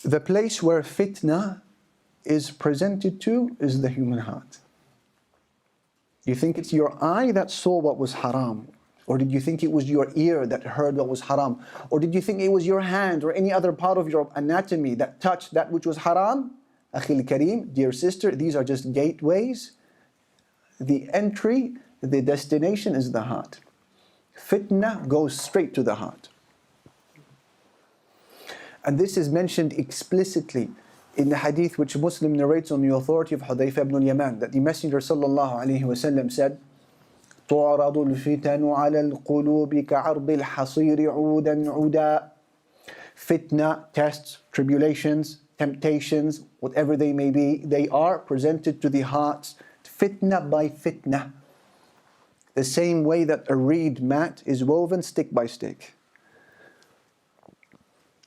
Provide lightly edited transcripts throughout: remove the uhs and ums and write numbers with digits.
The place where fitna is presented to is the human heart. You think it's your eye that saw what was haram? Or did you think it was your ear that heard what was haram? Or did you think it was your hand or any other part of your anatomy that touched that which was haram? Akhil Kareem, dear sister, these are just gateways. The entry, the destination is the heart. Fitna goes straight to the heart. And this is mentioned explicitly in the hadith which Muslim narrates on the authority of Hudayfa ibn al-Yaman, that the Messenger sallallahu alayhi wa sallam said, تُعْرَضُ الْفِتَنُ عَلَى الْقُلُوبِ كَعَرْضِ الْحَصِيرِ عُودًا عُودًا. Fitna, tests, tribulations, temptations, whatever they may be, they are presented to the hearts, fitna by fitna. The same way that a reed mat is woven stick by stick.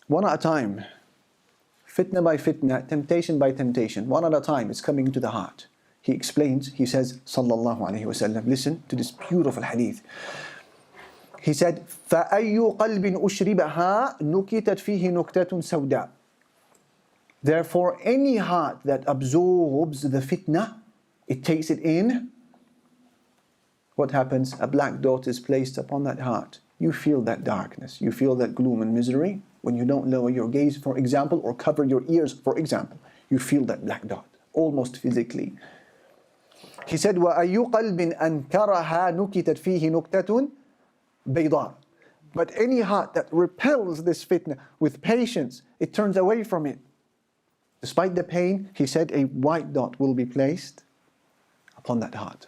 One at a time. Fitna by fitna, temptation by temptation. One at a time, it's coming into the heart. He explains, he says, sallallahu alayhi wa sallam, listen to this beautiful hadith. He said, فَأَيُّ قَلْبٍ أُشْرِبَهَا نُكِتَتْ فِيهِ نُكْتَةٌ سَوْدَاء. Therefore, any heart that absorbs the fitna, it takes it in, what happens? A black dot is placed upon that heart. You feel that darkness, you feel that gloom and misery. When you don't lower your gaze, for example, or cover your ears, for example, you feel that black dot, almost physically. He said, وَأَيُّ قَلْبٍ أَنْكَرَهَا نُكِتَتْ فِيهِ نُكْتَةٌ بَيْضَاء. But any heart that repels this fitna with patience, it turns away from it. Despite the pain, he said, a white dot will be placed upon that heart.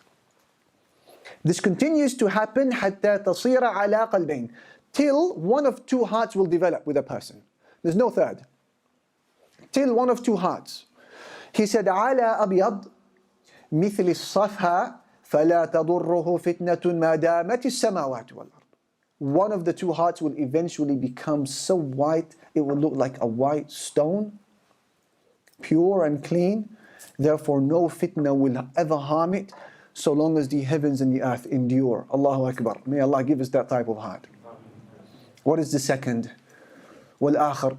This continues to happen حَتَّى تَصِيرَ عَلَى قَلْبَيْنِ, till one of two hearts will develop with a person. There's no third. Till one of two hearts. He said, عَلَى أَبْيَض مِثْلِ الصَّفْحَى فَلَا تَضُرُّهُ فِتْنَةٌ مَا دَامَتِ السَّمَاوَاتُ وَالْأَرْضِ. One of the two hearts will eventually become so white, it will look like a white stone, pure and clean. Therefore, no fitna will ever harm it, so long as the heavens and the earth endure. Allahu Akbar. May Allah give us that type of heart. What is the second? وَالْآخَرُ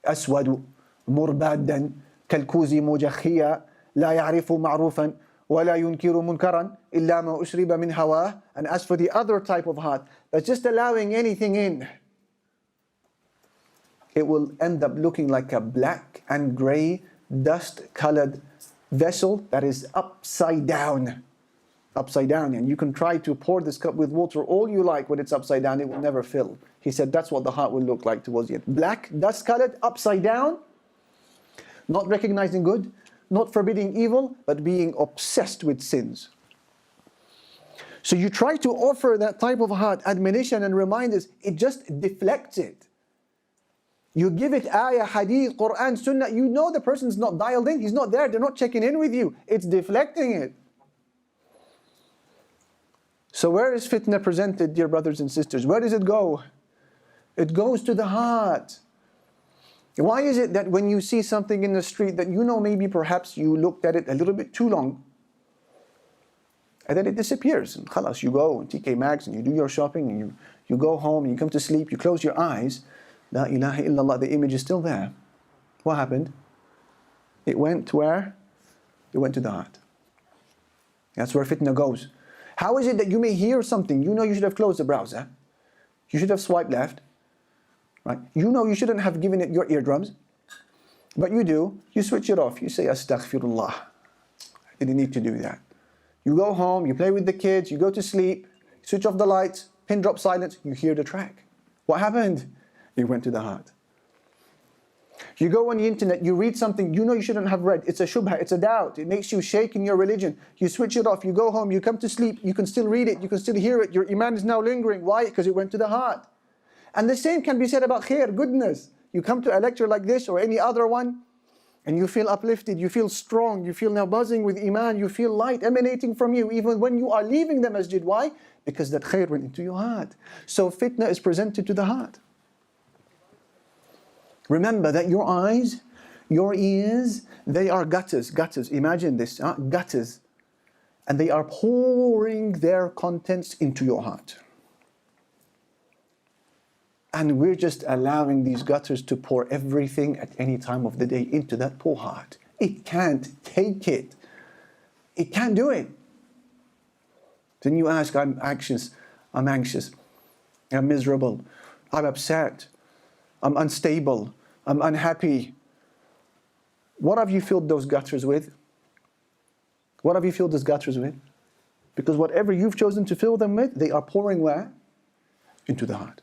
أَسْوَدُ مُرْبَادًا كَالْكُوزِ مُجَخِّيًا لَا يَعْرِفُ مَعْرُوفًا وَلَا يُنْكِرُ مُنْكَرًا إِلَّا مَا أُشْرِبَ مِنْ هَوَاهُ. And as for the other type of heart, that's just allowing anything in, it will end up looking like a black and grey, dust-colored vessel that is upside down. Upside down. And you can try to pour this cup with water all you like, when it's upside down, it will never fill. He said that's what the heart will look like towards the end. Black, dust-colored, upside down, not recognizing good, not forbidding evil, but being obsessed with sins. So you try to offer that type of heart admonition and reminders, it just deflects it. You give it ayah, hadith, Qur'an, sunnah, you know the person's not dialed in, he's not there, they're not checking in with you. It's deflecting it. So where is fitna presented, dear brothers and sisters? Where does it go? It goes to the heart. Why is it that when you see something in the street that you know maybe perhaps you looked at it a little bit too long, and then it disappears, and khalas, you go on TK Maxx and you do your shopping, and you go home, and you come to sleep, you close your eyes, La ilaha illallah, the image is still there. What happened? It went where? It went to the heart. That's where fitna goes. How is it that you may hear something, you know you should have closed the browser, you should have swiped left, right? You know you shouldn't have given it your eardrums, but you do, you switch it off, you say astaghfirullah, I didn't need to do that. You go home, you play with the kids, you go to sleep, switch off the lights, pin drop silence, you hear the track. What happened? It went to the heart. You go on the internet, you read something you know you shouldn't have read. It's a shubha, it's a doubt. It makes you shake in your religion. You switch it off, you go home, you come to sleep, you can still read it, you can still hear it. Your iman is now lingering. Why? Because it went to the heart. And the same can be said about khair, goodness. You come to a lecture like this or any other one, and you feel uplifted, you feel strong, you feel now buzzing with iman, you feel light emanating from you, even when you are leaving the masjid. Why? Because that khair went into your heart. So fitna is presented to the heart. Remember that your eyes, your ears, they are gutters. Imagine this, gutters. And they are pouring their contents into your heart. And we're just allowing these gutters to pour everything at any time of the day into that poor heart. It can't take it. It can't do it. Then you ask, I'm anxious, I'm miserable, I'm upset, I'm unstable, I'm unhappy. What have you filled those gutters with? What have you filled those gutters with? Because whatever you've chosen to fill them with, they are pouring where? Into the heart.